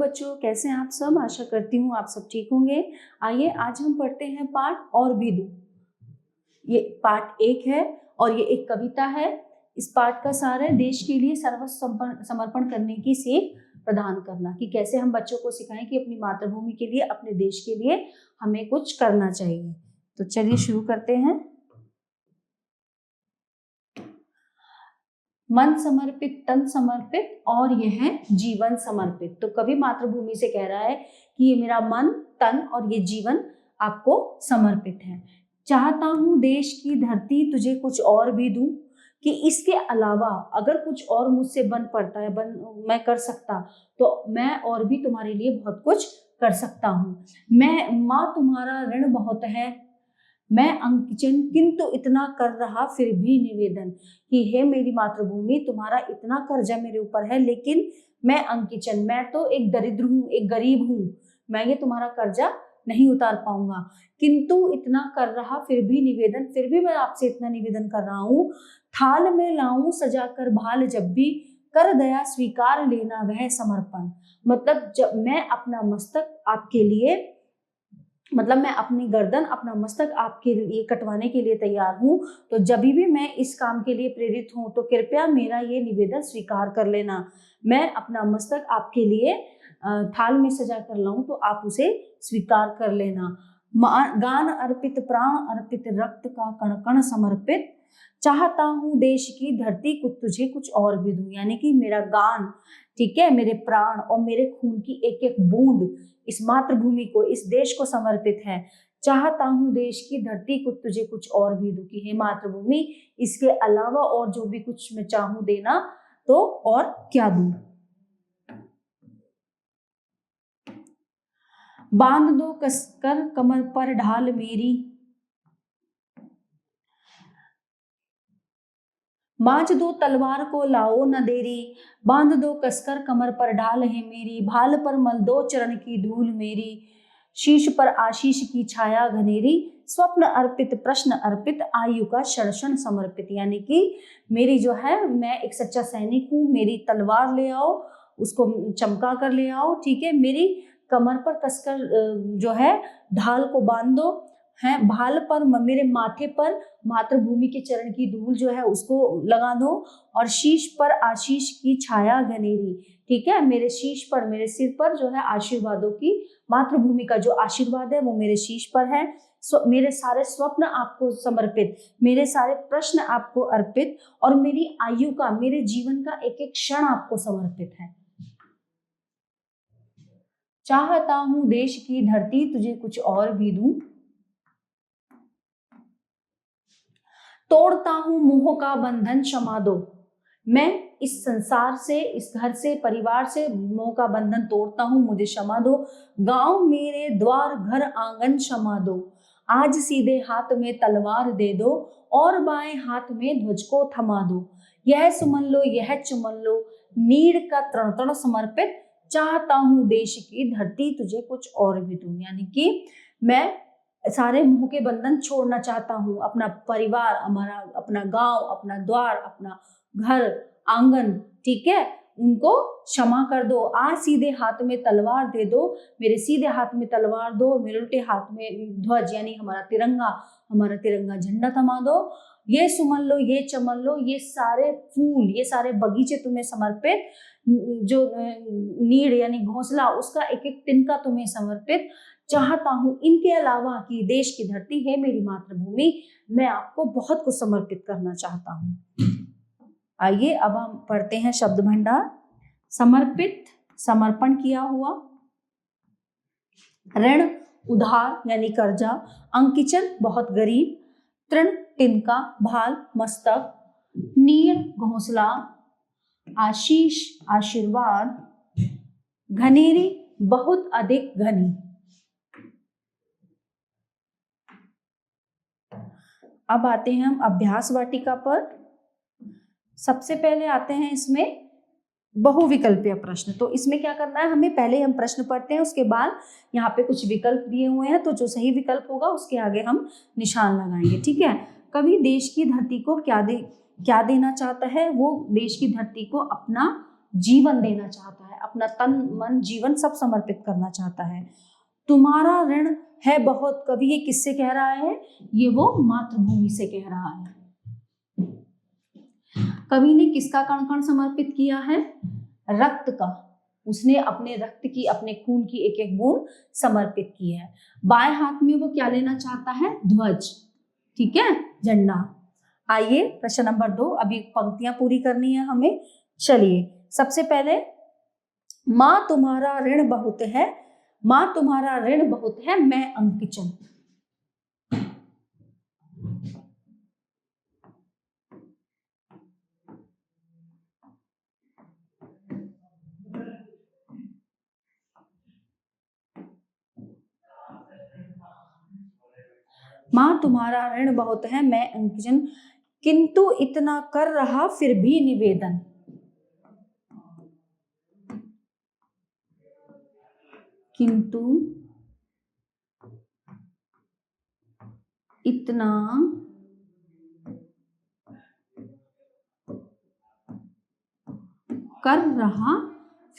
बच्चों, कैसे हैं आप सब। आशा करती हूँ आप सब ठीक होंगे। आइए आज हम पढ़ते हैं पाठ और भी दो। ये पाठ 1 है और ये एक कविता है। इस पाठ का सार है देश के लिए सर्वस्व समर्पण करने की सीख प्रदान करना, कि कैसे हम बच्चों को सिखाएं कि अपनी मातृभूमि के लिए, अपने देश के लिए हमें कुछ करना चाहिए। तो चलिए शुरू करते हैं। मन समर्पित, तन समर्पित और यह है जीवन समर्पित। तो कवि मातृभूमि से कह रहा है कि ये मेरा मन, तन और ये जीवन आपको समर्पित है। चाहता हूं देश की धरती तुझे कुछ और भी दूं, कि इसके अलावा अगर कुछ और मुझसे बन पड़ता है, मैं कर सकता, तो मैं और भी तुम्हारे लिए बहुत कुछ कर सकता हूं। मैं माँ तुम्हारा ऋण बहुत है, मैं अंकिचन किंतु इतना कर रहा फिर भी निवेदन, कि हे मेरी मातृभूमि, तुम्हारा इतना कर्जा मेरे ऊपर है, लेकिन मैं अंकिचन, मैं तो एक दरिद्र हूँ, एक गरीब हूँ, मैं ये तुम्हारा कर्जा नहीं उतार पाऊंगा। किंतु इतना कर रहा फिर भी निवेदन, फिर भी मैं आपसे इतना निवेदन कर रहा हूँ। थाल में लाऊं सजाकर भाल जब भी, कर दया स्वीकार लेना वह समर्पण। मतलब जब मैं अपना मस्तक आपके लिए, मतलब मैं अपनी गर्दन, अपना मस्तक आपके लिए कटवाने के लिए तैयार हूँ, तो जब भी मैं इस काम के लिए प्रेरित हूँ तो कृपया मेरा ये निवेदन स्वीकार कर लेना। मैं अपना मस्तक आपके लिए थाल में सजा कर लाऊं तो आप उसे स्वीकार कर लेना। गान अर्पित, प्राण अर्पित, रक्त का कण कण समर्पित, चाहता हूँ देश की धरती को तुझे कुछ और भी दूं। यानी कि मेरा गान, ठीक है, मेरे प्राण और मेरे खून की एक एक बूंद इस मातृभूमि को, इस देश को समर्पित है। चाहता हूँ देश की धरती को तुझे कुछ और भी दूं, कि हे मातृभूमि, इसके अलावा और जो भी कुछ मैं चाहूँ देना, तो और क्या दूं। बांध दो कसकर कमर पर ढाल मेरी, मांझ दो तलवार को लाओ न देरी, बांध दो कसकर कमर पर ढाल है मेरी, भाल पर मल दो चरण की धूल मेरी, शीश पर आशीष की छाया घनेरी, स्वप्न अर्पित, प्रश्न अर्पित, आयु का शर्षण समर्पित। यानी कि मेरी जो है, मैं एक सच्चा सैनिक हूँ, मेरी तलवार ले आओ, उसको चमका कर ले आओ, ठीक है, मेरी कमर पर कसकर जो है ढाल को बांध दो, है भाल पर, मेरे माथे पर मातृभूमि के चरण की धूल जो है उसको लगा दो, और शीश पर आशीष की छाया घनेरी, ठीक है, मेरे शीश पर, मेरे सिर पर जो है आशीर्वादों की, मातृभूमि का जो आशीर्वाद है वो मेरे शीश पर है। मेरे सारे स्वप्न आपको समर्पित, मेरे सारे प्रश्न आपको अर्पित, और मेरी आयु का, मेरे जीवन का एक एक क्षण आपको समर्पित है। चाहता हूं देश की धरती तुझे कुछ और भी दूं, तोड़ता हूं मोह का बंधन क्षमा दो। मैं इस संसार से, इस घर से, परिवार से मोह का बंधन तोड़ता हूं, मुझे क्षमा दो। गांव मेरे द्वार घर आंगन क्षमा दो, आज सीधे हाथ में तलवार दे दो, और बाएं हाथ में ध्वज को थमा दो। यह सुमन लो, यह चुमन लो, नीड़ का तृण तृण समर्पित, चाहता हूं देश की धरती तुझे कुछ और भी दूं। यानी कि मैं सारे मोह के बंधन छोड़ना चाहता हूँ, अपना परिवार, हमारा अपना गांव, अपना द्वार, अपना घर आंगन, ठीक है, उनको क्षमा कर दो। आज सीधे हाथ में तलवार दे दो, मेरे सीधे हाथ में तलवार दो, मेरे उल्टे हाथ में ध्वज यानी हमारा तिरंगा झंडा थमा दो। ये सुमन लो, ये चमन लो, ये सारे फूल, ये सारे बगीचे तुम्हें समर्पित, जो नीड़ यानी घोंसला, उसका एक एक तिनका तुम्हें समर्पित। चाहता हूं इनके अलावा कि देश की धरती है मेरी मातृभूमि, मैं आपको बहुत कुछ समर्पित करना चाहता हूं। आइए अब हम पढ़ते हैं शब्द भंडार। समर्पित, समर्पण किया हुआ, ऋण उधार यानी कर्जा, अंकिचन बहुत गरीब, तृण तिनका, भाल मस्तक, नीड़ घोंसला, आशीष आशीर्वाद, घनेरी बहुत अधिक घनी। अब आते हैं हम अभ्यास वाटिका पर। सबसे पहले आते हैं इसमें बहुविकल्पीय प्रश्न। तो इसमें क्या करना है, हमें पहले हम प्रश्न पढ़ते हैं, उसके बाद यहाँ पे कुछ विकल्प दिए हुए हैं, तो जो सही विकल्प होगा उसके आगे हम निशान लगाएंगे, ठीक है। कवि देश की धरती को क्या देना चाहता है, वो देश की धरती को अपना जीवन देना चाहता है, अपना तन मन जीवन सब समर्पित करना चाहता है। तुम्हारा ऋण है बहुत, कवि ये किससे कह रहा है? ये वो मातृभूमि से कह रहा है। कवि ने किसका कण कण समर्पित किया है? रक्त का। उसने अपने रक्त की, अपने खून की एक एक बूंद समर्पित की है। बाएं हाथ में वो क्या लेना चाहता है? ध्वज, ठीक है, झंडा। आइए प्रश्न नंबर 2, अभी पंक्तियां पूरी करनी है हमें। चलिए, सबसे पहले, माँ तुम्हारा ऋण बहुत है, माँ तुम्हारा ऋण बहुत है, मैं अंकिचन। माँ तुम्हारा ऋण बहुत है, मैं अंकिचन, किंतु इतना कर रहा फिर भी निवेदन। किंतु इतना कर रहा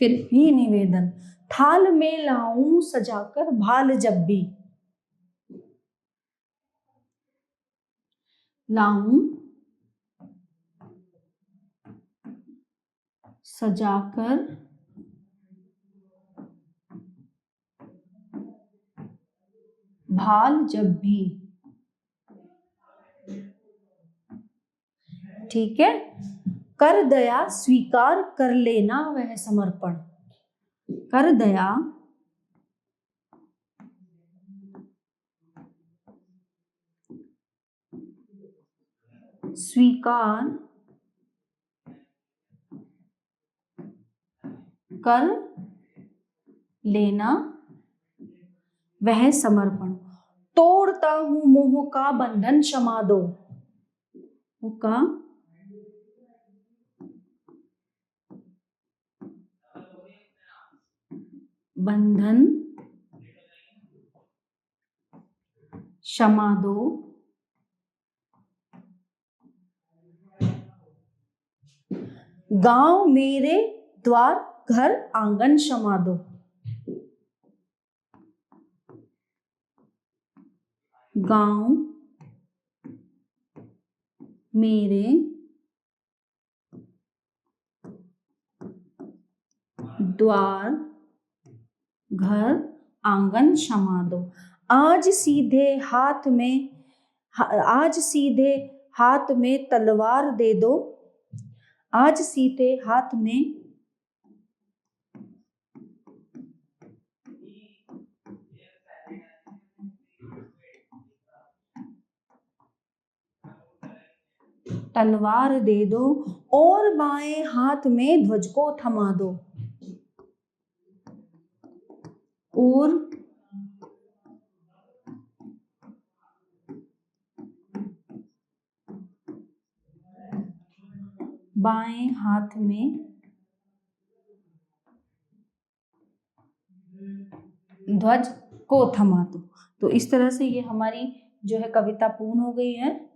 फिर भी निवेदन, थाल में लाऊं सजाकर भाल जब भी। लाऊं सजाकर भाल जब भी, ठीक है। कर दया स्वीकार कर लेना वह समर्पण, कर दया स्वीकार कर लेना वह समर्पण। तोड़ता हूं मोह का बंधन क्षमा दो, का बंधन क्षमा दो, गांव मेरे द्वार घर आंगन क्षमा दो, गांव मेरे द्वार घर आंगन क्षमा दो। आज सीधे हाथ में तलवार दे दो, आज सीधे हाथ में तलवार दे दो, और बाएं हाथ में ध्वज को थमा दो, और बाएं हाथ में ध्वज को थमा दो। तो इस तरह से ये हमारी जो है कविता पूर्ण हो गई है।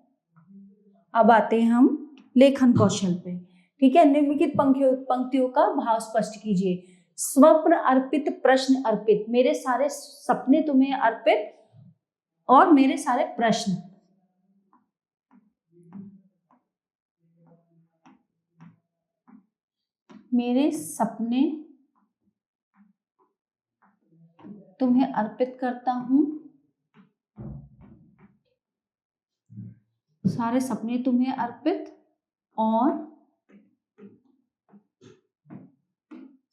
अब आते हैं हम लेखन कौशल पे, ठीक है। निम्नलिखित पंक्तियों का भाव स्पष्ट कीजिए। स्वप्न अर्पित, प्रश्न अर्पित, मेरे सारे सपने तुम्हें अर्पित और मेरे सारे प्रश्न। मेरे सपने तुम्हें अर्पित करता हूं, सारे सपने तुम्हें अर्पित और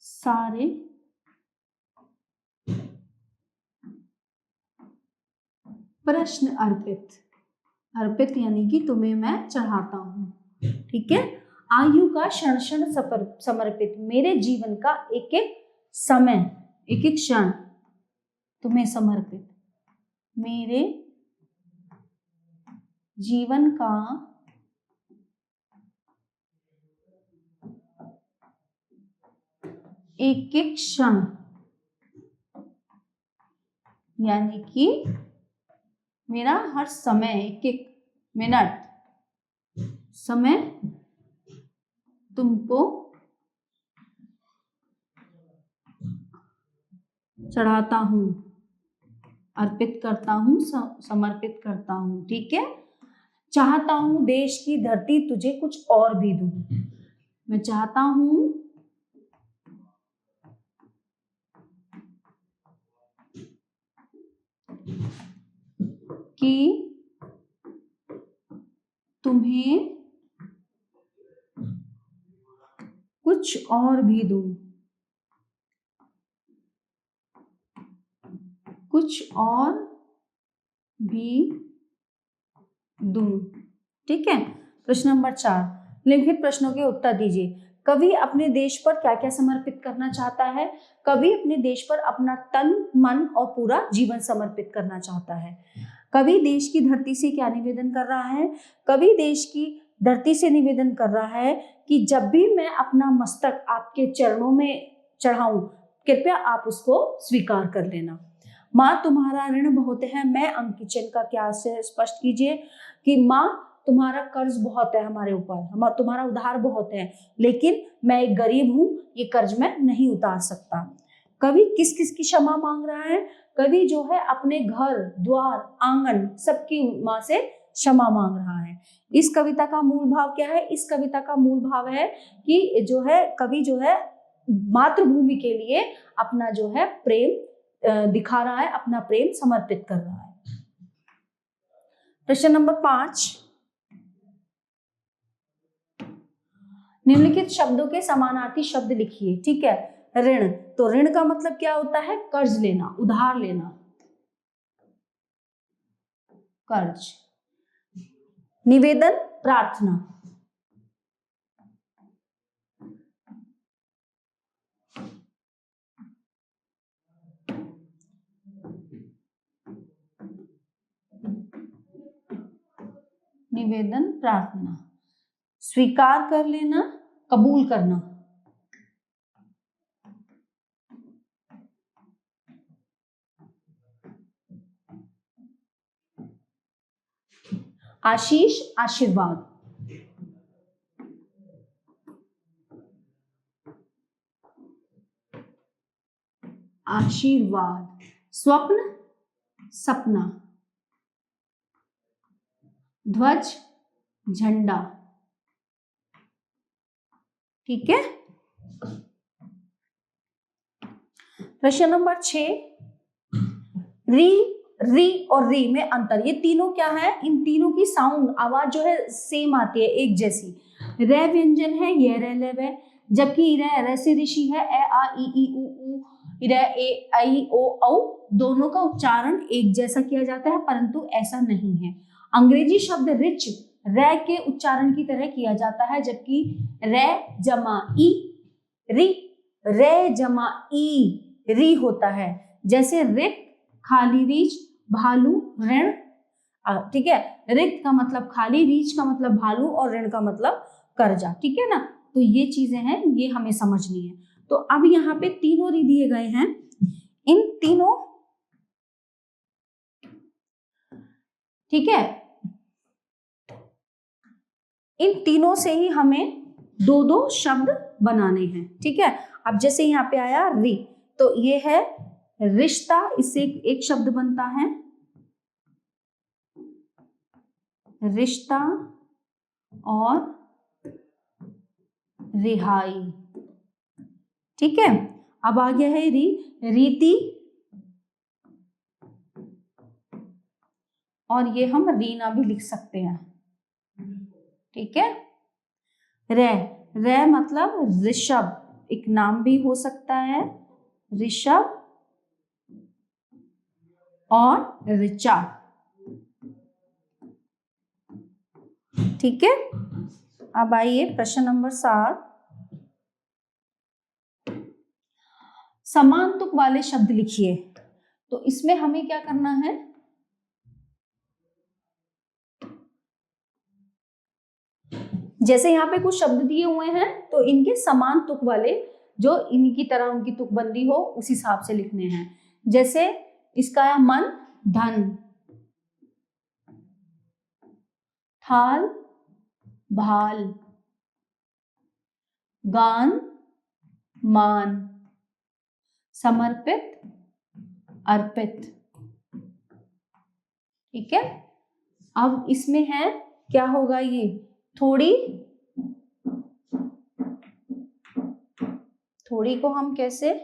सारे प्रश्न अर्पित, अर्पित यानी कि तुम्हें मैं चढ़ाता हूं, ठीक है। आयु का क्षण क्षण समर्पित, मेरे जीवन का एक एक समय, एक एक क्षण तुम्हें समर्पित, मेरे जीवन का एक एक क्षण यानी कि मेरा हर समय, एक एक मिनट समय तुमको चढ़ाता हूँ, अर्पित करता हूँ, समर्पित करता हूँ। ठीक है। चाहता हूँ देश की धरती तुझे कुछ और भी दूं। मैं चाहता हूँ कि तुम्हें कुछ और भी दूं, कुछ और भी दूं। ठीक है। प्रश्न नंबर 4, निम्नलिखित प्रश्नों के उत्तर दीजिए। कवि अपने देश पर क्या क्या समर्पित करना चाहता है? कवि अपने देश पर अपना तन, मन और पूरा जीवन समर्पित करना चाहता है। कवि देश की धरती से क्या निवेदन कर रहा है? कवि देश की धरती से निवेदन कर रहा है कि जब भी मैं अपना मस्तक आपके चरणों में चढ़ाऊं, कृपया आप उसको स्वीकार कर लेना। माँ तुम्हारा ऋण बहुत है, मैं अंक किचन का क्या से स्पष्ट कीजिए कि माँ तुम्हारा कर्ज बहुत है हमारे ऊपर, तुम्हारा उधार बहुत है, लेकिन मैं एक गरीब हूँ, ये कर्ज मैं नहीं उतार सकता। कवि किस किस की क्षमा मांग रहा है? कवि जो है अपने घर द्वार आंगन सबकी माँ से क्षमा मांग रहा है। इस कविता का मूल भाव क्या है? इस कविता का मूल भाव है कि जो है कवि जो है मातृभूमि के लिए अपना जो है प्रेम दिखा रहा है, अपना प्रेम समर्पित कर रहा है। प्रश्न नंबर 5, निम्नलिखित शब्दों के समानार्थी शब्द लिखिए। ठीक है। ऋण, तो ऋण का मतलब क्या होता है? कर्ज लेना, उधार लेना, कर्ज। निवेदन, प्रार्थना। निवेदन, प्रार्थना। स्वीकार कर लेना, कबूल करना। आशीष, आशीर्वाद। आशीर्वाद। स्वप्न, सपना। ध्वज, झंडा। ठीक है। प्रश्न नंबर 6, री, री और री में अंतर। ये तीनों क्या है? इन तीनों की साउंड, आवाज जो है सेम आती है, एक जैसी। रे व्यंजन है, ये रे ले वे, जबकि रे से ऋषि है, ए आ ई ई उ ऊ, रे ए आई ओ औ। दोनों का उच्चारण एक जैसा किया जाता है, परंतु ऐसा नहीं है। अंग्रेजी शब्द रिच रे के उच्चारण की तरह किया जाता है, जबकि रे जमा ई री, रे जमा ई री होता है। जैसे रिक, खाली, रीच, भालू, ऋण। ठीक है। रिक्त का मतलब खाली, रीच का मतलब भालू और ऋण का मतलब कर्जा। ठीक है ना। तो ये चीजें हैं, ये हमें समझनी है। तो अब यहाँ पे तीनों री दिए गए हैं। इन तीनों, ठीक है, इन तीनों से ही हमें दो दो शब्द बनाने हैं। ठीक है। अब जैसे यहाँ पे आया री, तो ये है रिश्ता, इससे एक शब्द बनता है रिश्ता और रिहाई। ठीक है। अब आ गया है री, रीति, और ये हम रीना भी लिख सकते हैं। ठीक है। रे, रे मतलब ऋषभ, एक नाम भी हो सकता है, ऋषभ और ऋचा। ठीक है। अब आइए प्रश्न नंबर 7, समान तुक वाले शब्द लिखिए। तो इसमें हमें क्या करना है? जैसे यहाँ पे कुछ शब्द दिए हुए हैं, तो इनके समान तुक वाले, जो इनकी तरह उनकी तुकबंदी हो, उस हिसाब से लिखने हैं। जैसे इसका है मन, धन, थाल, भाल, गान, मान, समर्पित, अर्पित। ठीक है, अब इसमें है क्या होगा, ये थोड़ी, थोड़ी को हम कैसे,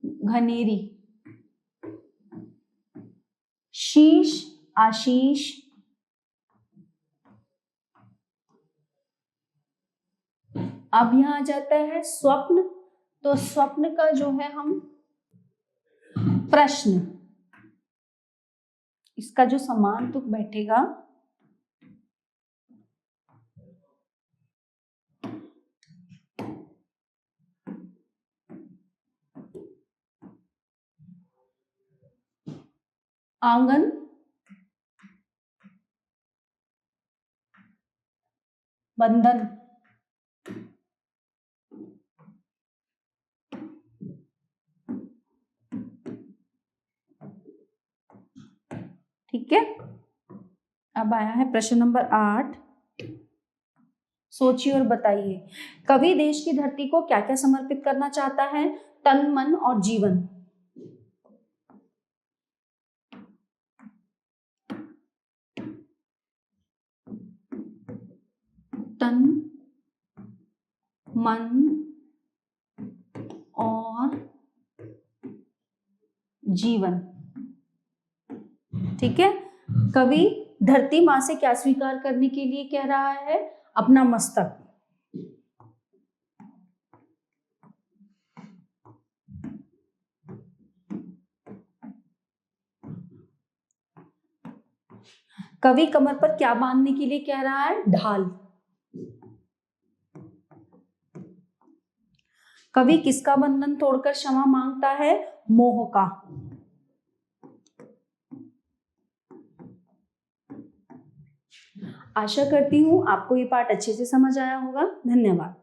घनेरी। शीश, आशीष। अब यहां आ जाता है स्वप्न, तो स्वप्न का जो है हम प्रश्न, इसका जो समान तुक बैठेगा आंगन, बंधन। ठीक है, अब आया है प्रश्न नंबर 8। सोचिए और बताइए, कवि देश की धरती को क्या क्या समर्पित करना चाहता है? तन, मन और जीवन। तन, मन और जीवन। ठीक है, कवि धरती मां से क्या स्वीकार करने के लिए कह रहा है? अपना मस्तक। कवि कमर पर क्या बांधने के लिए कह रहा है? ढाल। कवि किसका बंधन तोड़कर क्षमा मांगता है? मोह का। आशा करती हूँ आपको ये पाठ अच्छे से समझ आया होगा। धन्यवाद।